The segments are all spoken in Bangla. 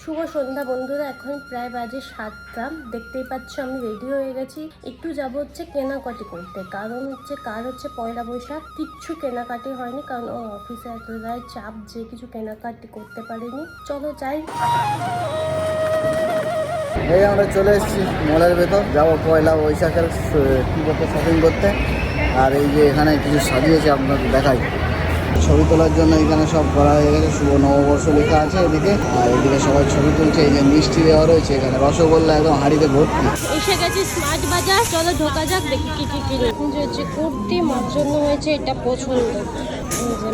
শুভ সন্ধ্যা বন্ধুরা, এখন প্রায় বাজে 7টা। দেখতেই পাচ্ছ আমি রেডি হয়ে গেছি। একটু যাব হচ্ছে কেনাকাটি করতে, কারণ কাল হচ্ছে পয়লা বৈশাখ। কিচ্ছু কেনাকাটি হয়নি, কারণ ওর অফিসে এতটাই চাপ যে কিছু কেনাকাটি করতে পারিনি। চলো যাই। এই আমরা চলে এসেছি মলের ভেতর, যাবো পয়লা বৈশাখের কী করতে শপিং করতে। আর এই যে এখানে কিছু সাজিয়েছে আপনাকে দেখাই। ছবি তোলার জন্য এখানে সব করা হয়ে গেছে, শুভ নববর্ষ লেখা আছে এদিকে। আর এদিকে সবাই ছবি তুলছে। এই যে মিষ্টি দেওয়া রয়েছে এখানে, রসগোল্লা একদম হাঁড়িতে ভর্তি। এসে গেছি স্মার্ট বাজার, চলো ঢোকা যাক, দেখি কি কি কিনে। হচ্ছে কুর্তি, মার জন্য হয়েছে এটা পছন্দ।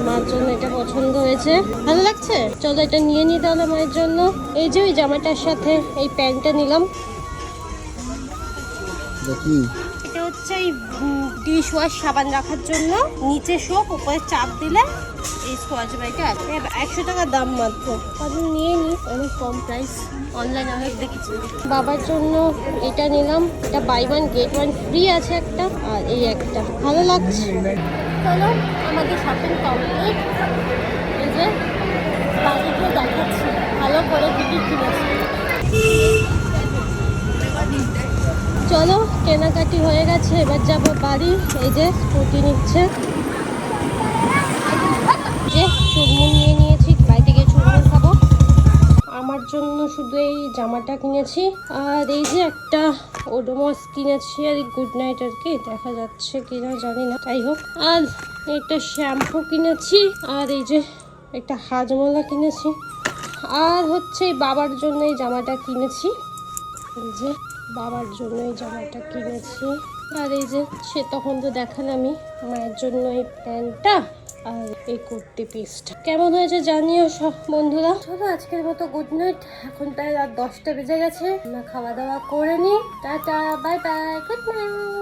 মার জন্য এটা পছন্দ হয়েছে, ভালো লাগছে। চলো এটা নিয়ে নিই তাহলে মায়ের জন্য। এই যে ওই জামাটার সাথে এই প্যান্টটা নিলাম। দেখি এটা হচ্ছে এই ডিশ ওয়াশ সাবান রাখার জন্য, নিচে সোপ, উপরে চাপ দিলে এই স্কোয়াচ ব্রাইটে আছে। 100 টাকা দাম মাত্র, আমি নিয়ে নিই, অনেক কম প্রাইস। অনলাইন অনেক দেখেছি। বাবার জন্য এটা নিলাম, এটা buy one get one free আছে একটা, আর এই একটা ভালো লাগছে। চলো আমাদের শপিং কমপ্লিট। এই যে বাড়িতে দেখাচ্ছি ভালো করে কি কি কিনেছি। চলো কেনাকাটি হয়ে গেছে, এবার যাবো বাড়ি। এই যে স্কুটি নিচ্ছে, যে চুরমুন নিয়ে নিয়েছি, বাড়িতে গিয়ে চুরমুন খাবো। আমার জন্য শুধু এই জামাটা কিনেছি, আর এই যে একটা ওডোমস কিনেছি, আর এই গুড নাইট আর কি, দেখা যাচ্ছে কিনা জানি না, যাই হোক। আর একটা শ্যাম্পু কিনেছি, আর এই যে একটা হাজমোলা কিনেছি, আর হচ্ছে বাবার জন্য এই জামাটা কিনেছি। এই যে বাবার জন্য এই জামাটা কিনেছি, আর এই যে সে তখন তো দেখালামই, মায়ের জন্য এই প্যান্টটা আর এই কুর্তি পিসটা। কেমন হয়েছে জানিও সব বন্ধুরা। চলো আজকের মতো গুড নাইট। এখন প্রায় রাত 10টা বেজে গেছে, আমরা খাওয়া দাওয়া করে নিই। Tata, bye bye, good night.